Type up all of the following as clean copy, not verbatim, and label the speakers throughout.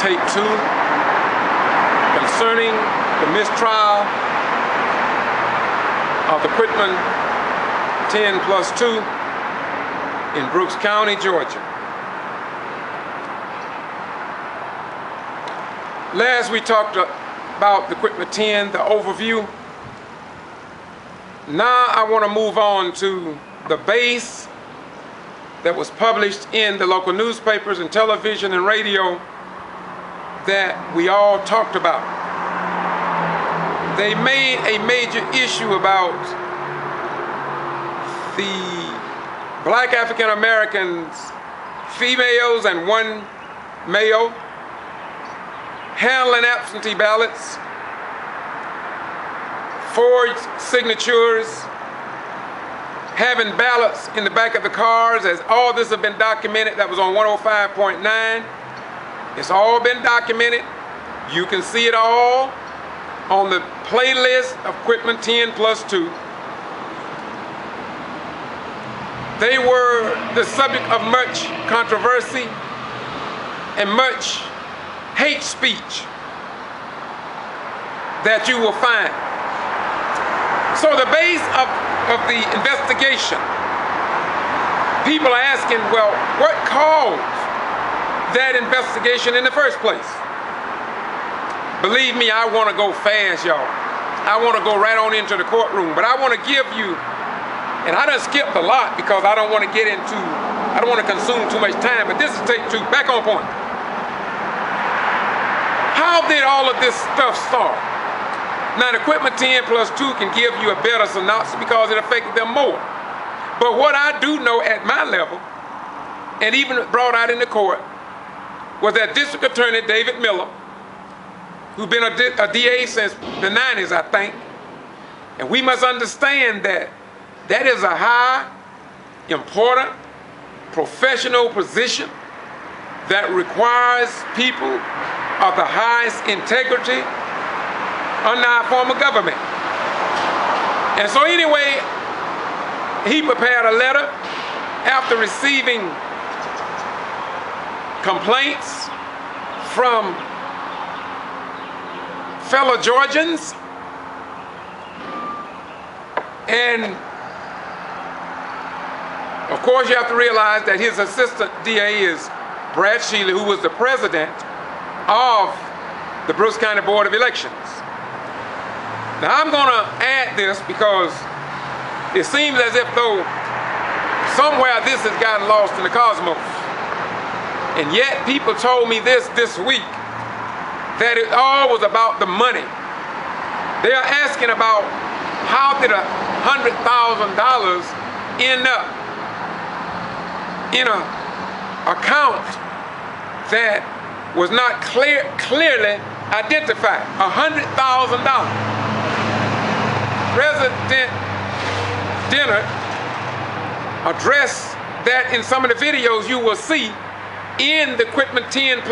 Speaker 1: tape 2 concerning the mistrial of the Quitman 10+2 in Brooks County, Georgia. Last we talked about the Quitman 10, the overview. Now I want to move on to the base that was published in the local newspapers and television and radio that we all talked about. They made a major issue about the black African Americans, females and one male, handling absentee ballots, forged signatures, having ballots in the back of the cars, as all this has been documented. That was on 105.9. It's all been documented. You can see it all on the playlist of Quitman 10+2. They were the subject of much controversy and much hate speech that you will find. So the base of the investigation, people are asking, well, what caused that investigation in the first place? Believe me, I want to go fast, y'all. I want to go right on into the courtroom, but I want to give you, and I done skipped a lot because I don't want to I don't want to consume too much time, but this is take 2, back on point. How did all of this stuff start? Now the Quitman 10+2 can give you a better synopsis because it affected them more. But what I do know at my level, and even brought out in the court, was that District Attorney David Miller, who's been a DA since the 90s, I think, and we must understand that that is a high, important, professional position that requires people of the highest integrity under our form of government. And so anyway, he prepared a letter after receiving complaints from fellow Georgians, and of course you have to realize that his assistant DA is Brad Shealy, who was the president of the Brooks County Board of Elections. Now I'm going to add this because it seems as if though somewhere this has gotten lost in the cosmos. And yet people told me this week, that it all was about the money. They are asking about how did $100,000 end up in an account that was not clearly identified. $100,000. President Dinner addressed that in some of the videos you will see in the Quitman 10+2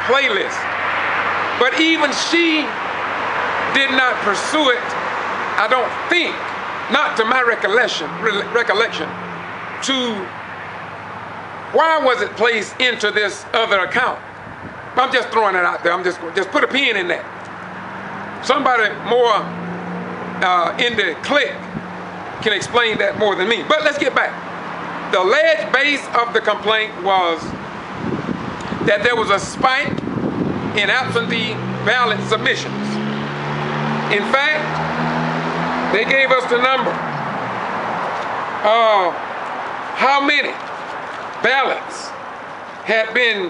Speaker 1: playlist. But even she did not pursue it, I don't think, not to my recollection, to why was it placed into this other account. I'm just throwing it out there. I'm just put a pin in that. Somebody more in the clique can explain that more than me. But let's get back. The alleged base of the complaint was that there was a spike in absentee ballot submissions. In fact, they gave us the number of how many ballots had been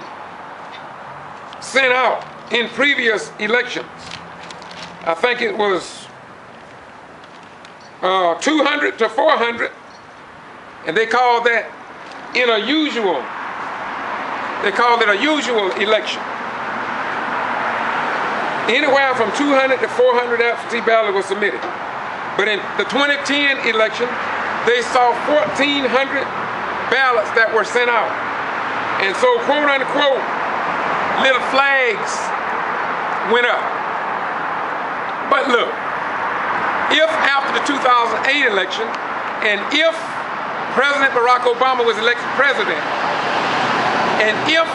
Speaker 1: sent out in previous elections. I think it was 200 to 400, and they called that they called it a usual election. Anywhere from 200 to 400 absentee ballots were submitted. But in the 2010 election, they saw 1,400 ballots that were sent out. And so, quote unquote, little flags went up. But look, if after the 2008 election, and if President Barack Obama was elected president, and if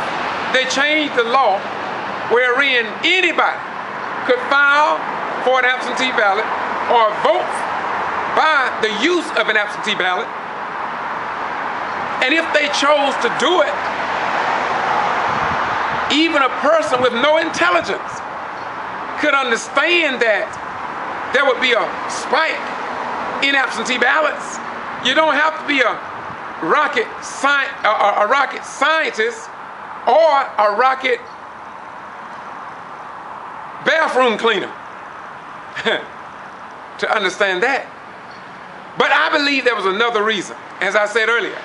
Speaker 1: they changed the law wherein anybody could file for an absentee ballot or vote by the use of an absentee ballot. And if they chose to do it, even a person with no intelligence could understand that there would be a spike in absentee ballots. You don't have to be a rocket scientist or a rocket bathroom cleaner to understand that. But I believe there was another reason. As I said earlier,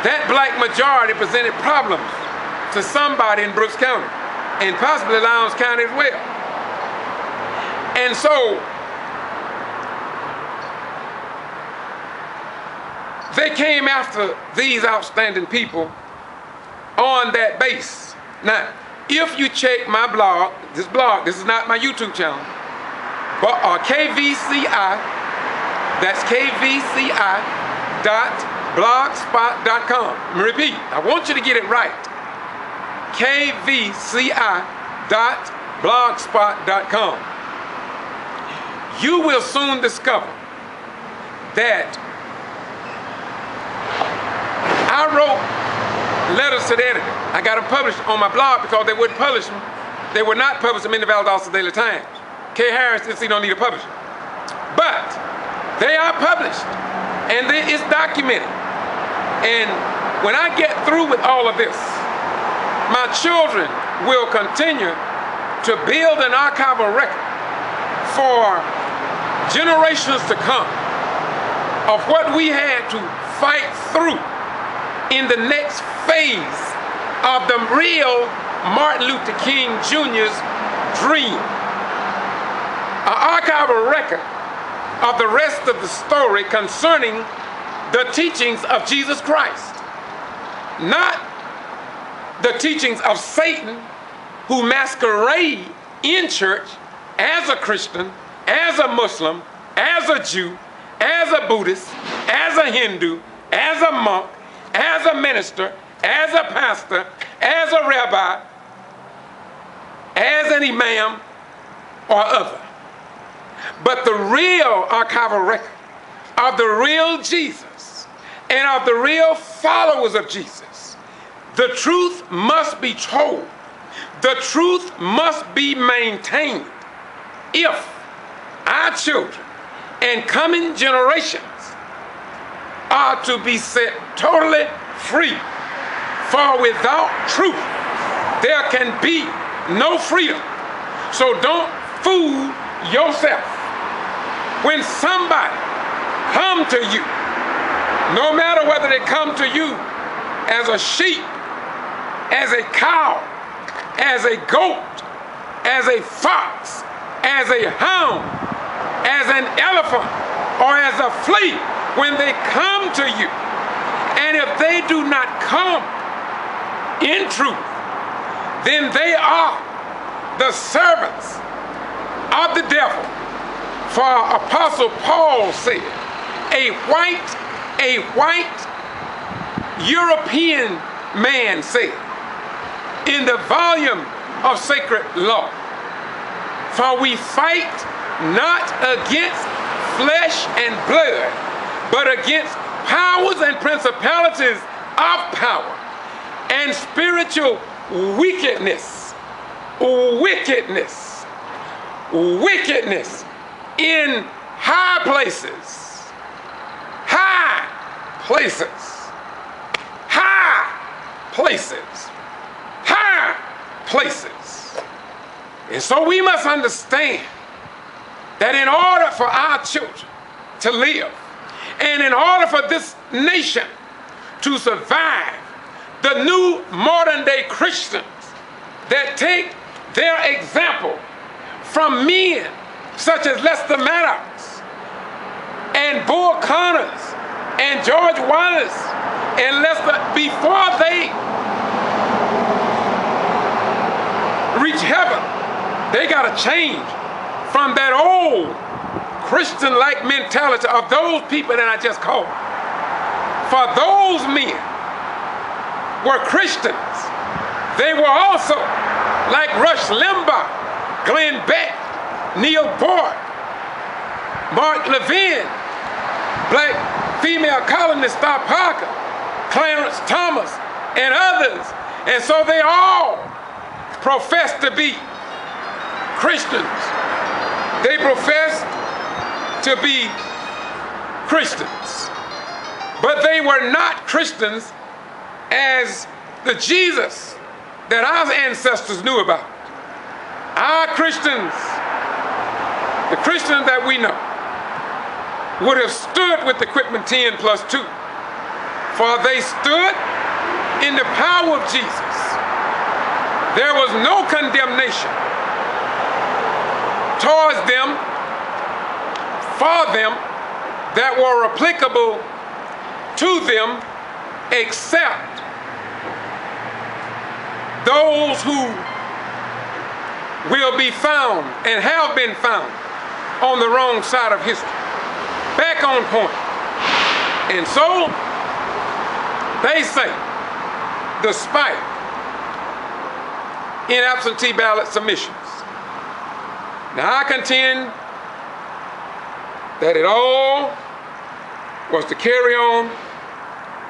Speaker 1: that black majority presented problems to somebody in Brooks County and possibly Lowndes County as well. And so they came after these outstanding people on that base. Now, if you check my blog, this is not my YouTube channel, but KVCI, that's kvci.blogspot.com. Let me repeat, I want you to get it right. kvci.blogspot.com. You will soon discover that I wrote letters to the editor. I got them published on my blog because they wouldn't publish them. They would not publish them in the Valdosta Daily Times. K. Harris didn't see no need to publish them. But they are published and it's documented. And when I get through with all of this, my children will continue to build an archival record for generations to come of what we had to fight through in the next phase of the real Martin Luther King Jr.'s dream. An archival record of the rest of the story concerning the teachings of Jesus Christ. Not the teachings of Satan, who masquerade in church as a Christian, as a Muslim, as a Jew, as a Buddhist, as a Hindu, as a monk, as a minister, as a pastor, as a rabbi, as an imam, or other. But the real archival record of the real Jesus and of the real followers of Jesus, the truth must be told. The truth must be maintained if our children and coming generations are to be set totally free. For without truth, there can be no freedom. So don't fool yourself. When somebody come to you, no matter whether they come to you as a sheep, as a cow, as a goat, as a fox, as a hound, as an elephant, or as a flea, when they come to you, and if they do not come in truth, then they are the servants of the devil. For Apostle Paul said, a white European man said in the volume of Sacred Law, for we fight not against flesh and blood, but against powers and principalities of power and spiritual wickedness in high places. And so we must understand that in order for our children to live, and in order for this nation to survive, the new modern day Christians that take their example from men such as Lester Maddox and Bull Connors and George Wallace and Lester, before they reach heaven, they got to change from that old Christian-like mentality of those people that I just called. For those men were Christians. They were also like Rush Limbaugh, Glenn Beck, Neil Boyd, Mark Levin, black female columnist Star Parker, Clarence Thomas, and others. And so they all profess to be Christians. They profess to be Christians. But they were not Christians as the Jesus that our ancestors knew about. Our Christians, the Christians that we know, would have stood with the Quitman 10+2, for they stood in the power of Jesus. There was no condemnation towards them, for them, that were applicable to them, except those who will be found and have been found on the wrong side of history. Back on point. And so they say, despite in absentee ballot submissions. Now I contend that it all was to carry on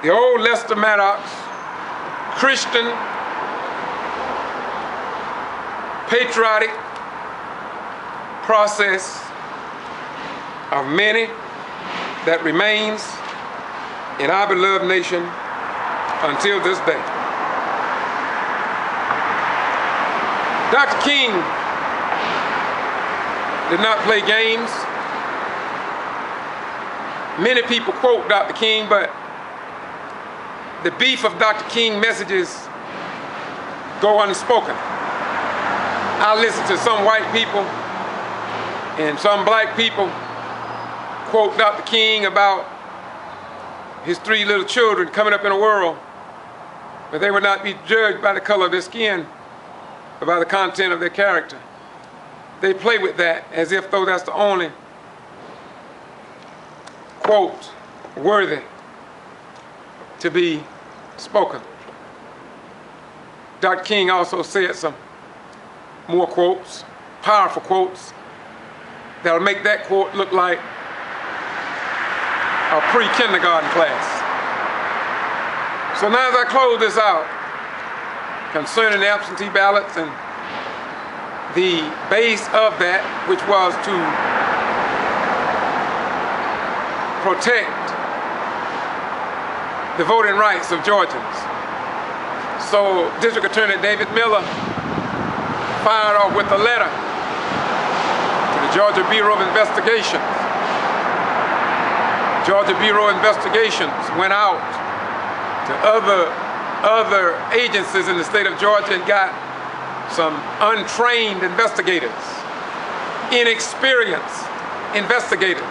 Speaker 1: the old Lester Maddox Christian patriotic process of many that remains in our beloved nation until this day. Dr. King did not play games. Many people quote Dr. King, but the beef of Dr. King messages go unspoken. I listen to some white people and some black people quote Dr. King about his 3 little children coming up in the world, but they would not be judged by the color of their skin, but by the content of their character. They play with that as if though that's the only quote worthy to be spoken. Dr. King also said some more quotes, powerful quotes, that'll make that quote look like a pre-kindergarten class. So now as I close this out, concerning the absentee ballots and the base of that, which was to protect the voting rights of Georgians. So District Attorney David Miller fired off with a letter to the Georgia Bureau of Investigations. Georgia Bureau of Investigations went out to other agencies in the state of Georgia and got some untrained investigators, inexperienced investigators.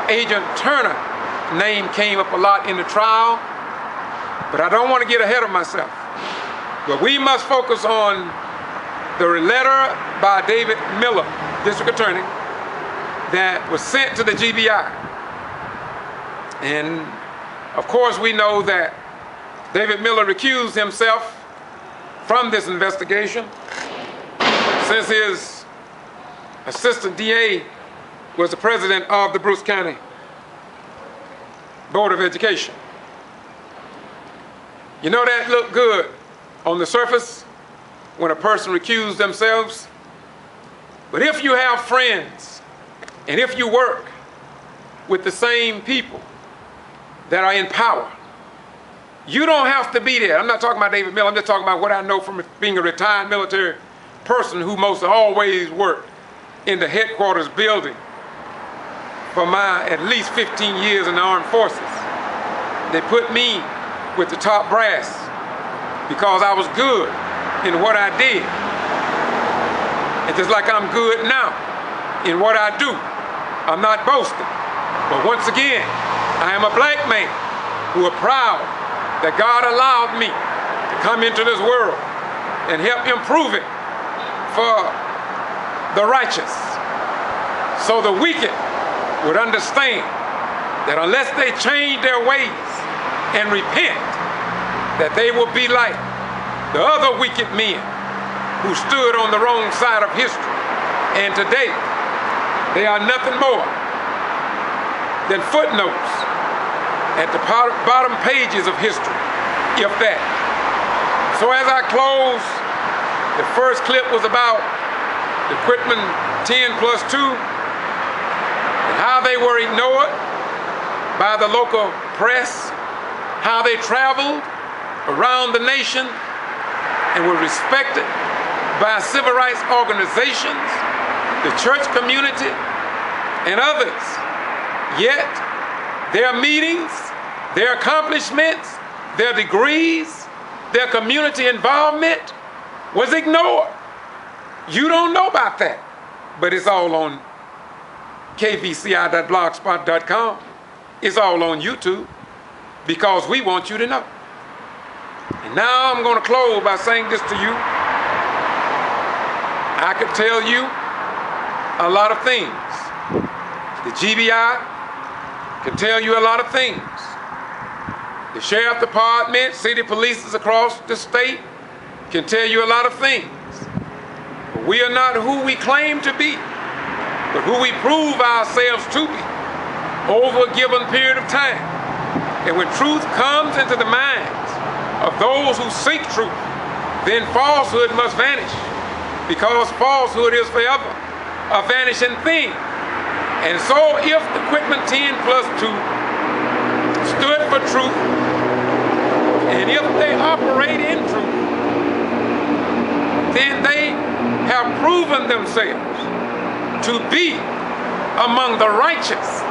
Speaker 1: Agent Turner name came up a lot in the trial, but I don't want to get ahead of myself. But we must focus on the letter by David Miller, District Attorney, that was sent to the G.B.R. And of course we know that David Miller recused himself from this investigation since his assistant DA was the president of the Bruce County Board of Education. You know, that looked good on the surface when a person recused themselves. But if you have friends and if you work with the same people that are in power, you don't have to be there. I'm not talking about David Miller. I'm just talking about what I know from being a retired military person who most always worked in the headquarters building for my at least 15 years in the armed forces. They put me with the top brass because I was good in what I did. And just like I'm good now in what I do, I'm not boasting. But once again, I am a black man who are proud that God allowed me to come into this world and help improve it for the righteous, so the wicked would understand that unless they change their ways and repent, that they will be like the other wicked men who stood on the wrong side of history. And today, they are nothing more than footnotes at the bottom pages of history, if that. So as I close, the first clip was about the Quitman 10+2 and how they were ignored by the local press, how they traveled around the nation and were respected by civil rights organizations, the church community, and others. Yet, their meetings, their accomplishments, their degrees, their community involvement was ignored. You don't know about that, but it's all on kvci.blogspot.com. It's all on YouTube because we want you to know. And now I'm going to close by saying this to you. I could tell you a lot of things. The G.B.R. can tell you a lot of things. The sheriff department, city police across the state can tell you a lot of things. But we are not who we claim to be, but who we prove ourselves to be over a given period of time. And when truth comes into the minds of those who seek truth, then falsehood must vanish, because falsehood is forever a vanishing thing. And so if the Quitman 10+2 stood for truth, and if they operate in truth, then they have proven themselves to be among the righteous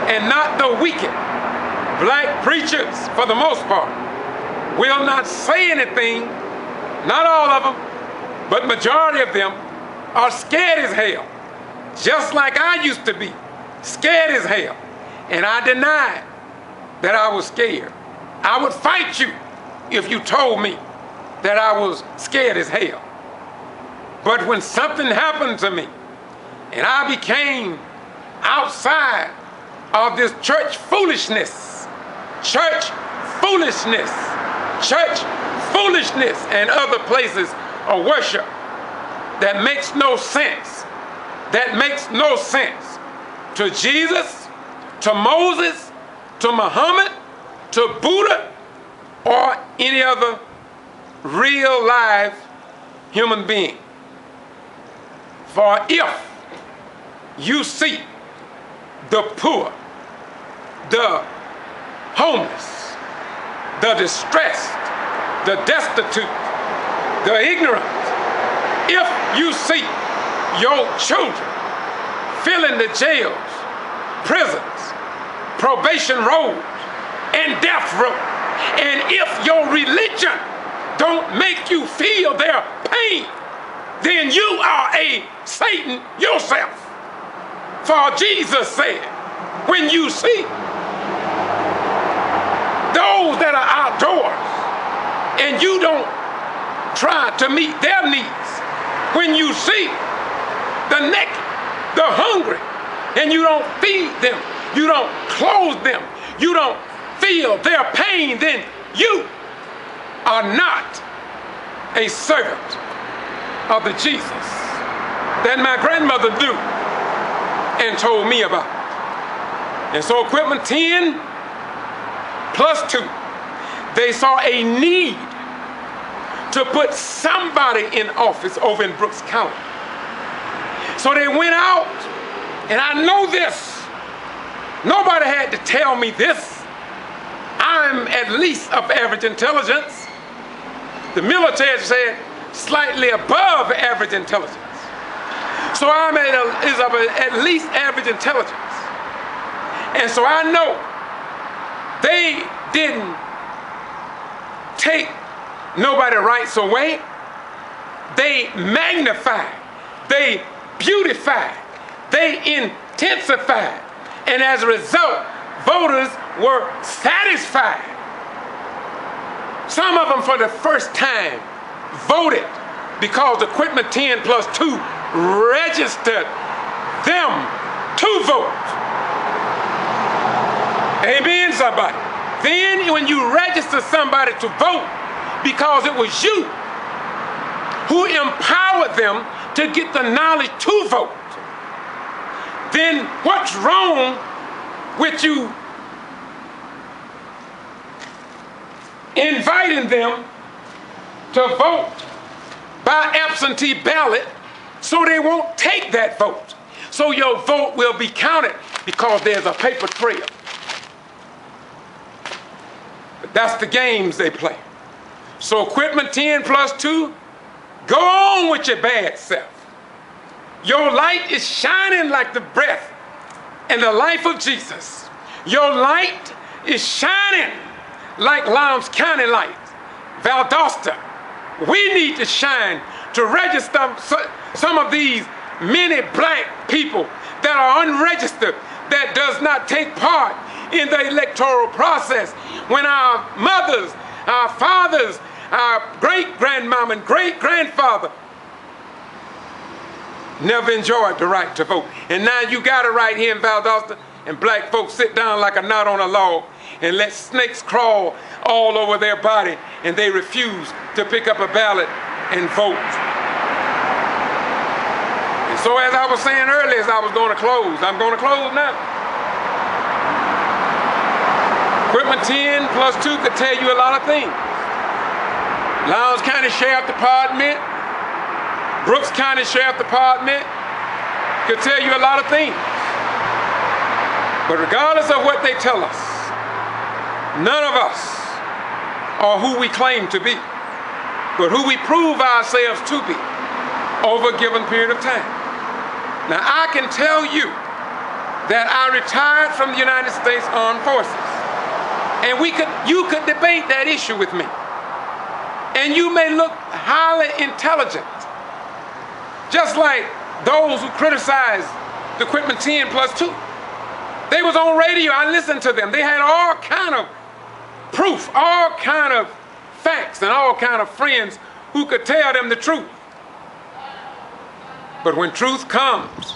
Speaker 1: and not the wicked. Black preachers, for the most part, will not say anything. Not all of them, but majority of them are scared as hell. Just like I used to be, scared as hell. And I denied that I was scared. I would fight you if you told me that I was scared as hell. But when something happened to me and I became outside of this church foolishness and other places of worship that makes no sense, to Jesus, to Moses, to Muhammad, to Buddha, or any other real live human being. For if you see the poor, the homeless, the distressed, the destitute, the ignorant, if you see your children filling the jails, prisons, probation roads, and death row, and if your religion don't make you feel their pain, then you are a Satan yourself. For Jesus said, when you see those that are outdoors and you don't try to meet their needs, when you see the naked, the hungry, and you don't feed them, you don't clothe them, you don't feel their pain, then you are not a servant of the Jesus that my grandmother knew and told me about. And so Quitman 10+2, they saw a need to put somebody in office over in Brooks County. So they went out, and I know this. Nobody had to tell me this. I'm at least of average intelligence. The military said slightly above average intelligence. So I'm at least average intelligence. And so I know they didn't take nobody's rights away. They magnified, they beautified, they intensified. And as a result, voters were satisfied. Some of them for the first time voted because the Quitman 10+2 registered them to vote. Amen, somebody. Then when you register somebody to vote because it was you who empowered them to get the knowledge to vote, then what's wrong with you inviting them to vote by absentee ballot so they won't take that vote? So your vote will be counted because there's a paper trail. But that's the games they play. So Quitman 10+2, go on with your bad self. Your light is shining like the breath and the life of Jesus. Your light is shining like Lowndes County lights. Valdosta, we need to shine to register some of these many black people that are unregistered, that does not take part in the electoral process. When our mothers, our fathers, our great-grandmama and great-grandfather never enjoyed the right to vote. And now you got it right here in Valdosta, and black folks sit down like a knot on a log and let snakes crawl all over their body, and they refuse to pick up a ballot and vote. And so as I was saying earlier, as I was going to close, I'm going to close now. Quitman 10+2 could tell you a lot of things. Lowndes County Sheriff Department, Brooks County Sheriff Department could tell you a lot of things. But regardless of what they tell us, none of us are who we claim to be, but who we prove ourselves to be over a given period of time. Now, I can tell you that I retired from the United States Armed Forces, and you could debate that issue with me. And you may look highly intelligent, just like those who criticize the Quitman 10+2. They was on radio, I listened to them. They had all kind of proof, all kind of facts, and all kind of friends who could tell them the truth. But when truth comes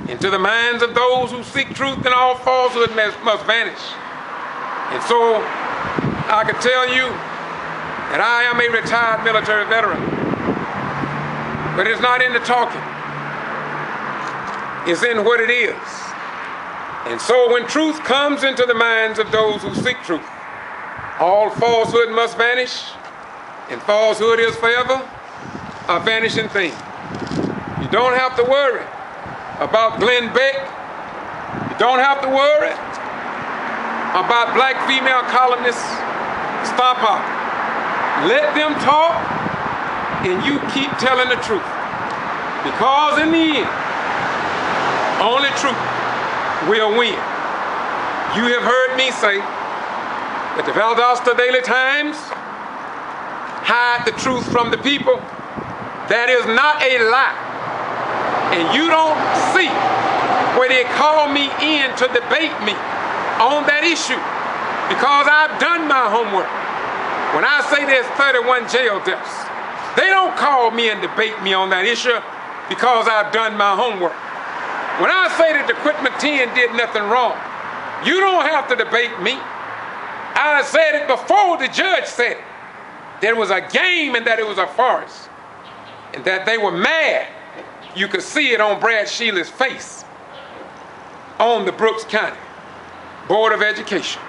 Speaker 1: into the minds of those who seek truth, then all falsehood must vanish. And so I can tell you that I am a retired military veteran. But it's not in the talking. It's in what it is. And so when truth comes into the minds of those who seek truth, all falsehood must vanish, and falsehood is forever a vanishing thing. You don't have to worry about Glenn Beck. You don't have to worry about black female columnist Stomp Hopper. Let them talk, and you keep telling the truth. Because in the end, only truth will win. You have heard me say that the Valdosta Daily Times hide the truth from the people. That is not a lie. And you don't see where they call me in to debate me on that issue, because I've done my homework. When I say there's 31 jail deaths, they don't call me and debate me on that issue because I've done my homework. When I say that the Quitman 10 did nothing wrong, you don't have to debate me. I said it before the judge said it. There was a game and that it was a farce, and that they were mad. You could see it on Brad Shealy's face on the Brooks County Board of Education.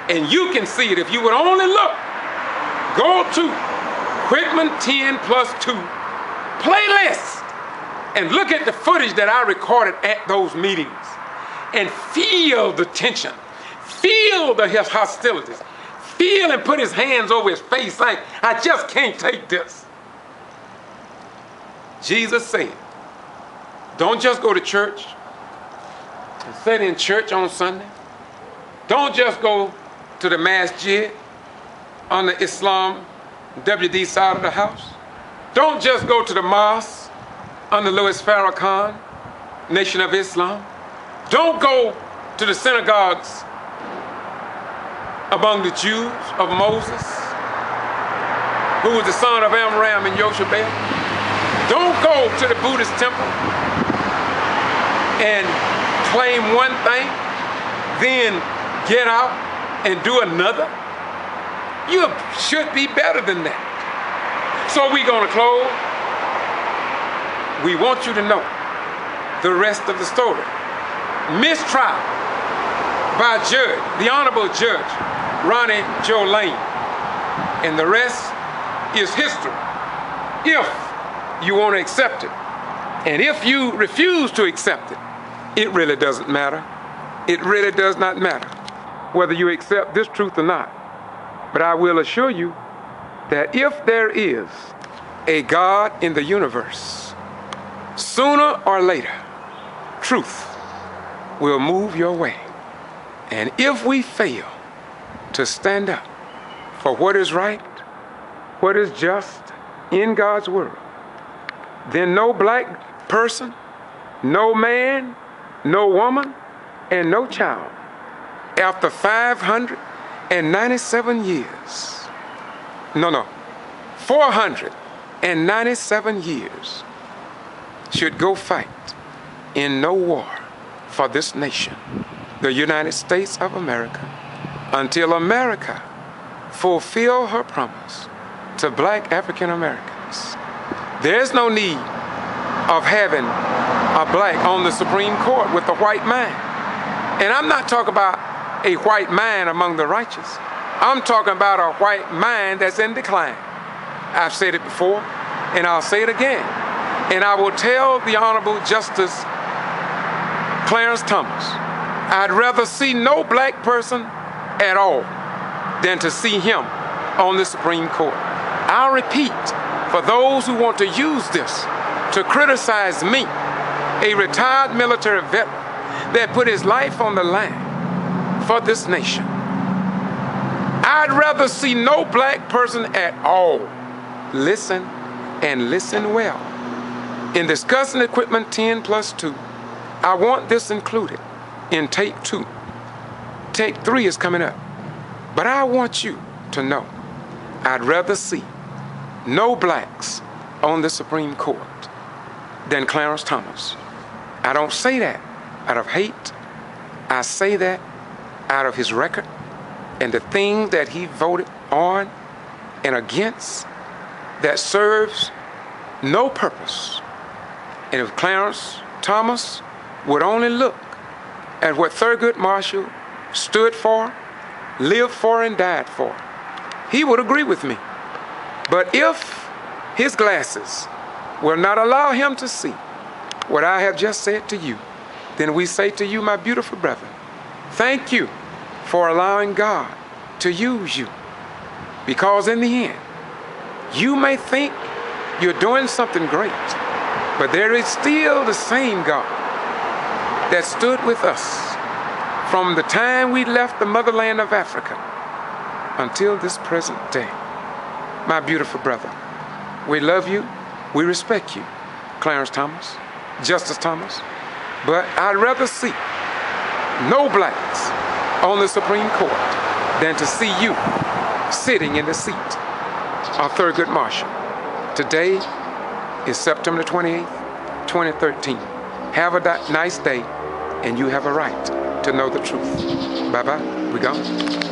Speaker 1: And you can see it if you would only look. Go to Quitman 10+2 playlist and look at the footage that I recorded at those meetings and feel the tension, feel the hostilities, feel and put his hands over his face like, I just can't take this. Jesus said, don't just go to church and sit in church on Sunday. Don't just go to the masjid on the Islam WD side of the house. Don't just go to the mosque under Louis Farrakhan, Nation of Islam. Don't go to the synagogues among the Jews of Moses, who was the son of Amram and Yoshabel. Don't go to the Buddhist temple and claim one thing, then get out and do another? You should be better than that. So we're going to close. We want you to know the rest of the story. Mistrial by Judge, the Honorable Judge Ronnie Joe Lane. And the rest is history, if you want to accept it. And if you refuse to accept it, it really doesn't matter. It really does not matter whether you accept this truth or not. But I will assure you that if there is a God in the universe, sooner or later, truth will move your way. And if we fail to stand up for what is right, what is just in God's world, then no black person, no man, no woman, and no child, after 497 years, should go fight in no war for this nation, the United States of America, until America fulfill her promise to black African Americans. There's no need of having a black on the Supreme Court with a white man. And I'm not talking about a white man among the righteous. I'm talking about a white man that's in decline. I've said it before, and I'll say it again. And I will tell the Honorable Justice Clarence Thomas, I'd rather see no black person at all than to see him on the Supreme Court. I'll repeat, for those who want to use this to criticize me, a retired military veteran that put his life on the line for this nation, I'd rather see no black person at all. Listen, and listen well. In discussing Quitman 10+2, I want this included in tape 2. Tape 3 is coming up. But I want you to know, I'd rather see no blacks on the Supreme Court than Clarence Thomas. I don't say that out of hate. I say that out of his record and the things that he voted on and against that serves no purpose. And if Clarence Thomas would only look at what Thurgood Marshall stood for, lived for, and died for, he would agree with me. But if his glasses will not allow him to see what I have just said to you, then we say to you, my beautiful brother, thank you for allowing God to use you. Because in the end, you may think you're doing something great, but there is still the same God that stood with us from the time we left the motherland of Africa until this present day. My beautiful brother, we love you, we respect you, Clarence Thomas, Justice Thomas, but I'd rather see no blacks on the Supreme Court than to see you sitting in the seat of Thurgood Marshall. Today is September 28th, 2013. Have a nice day, and you have a right to know the truth. Bye-bye. We gone.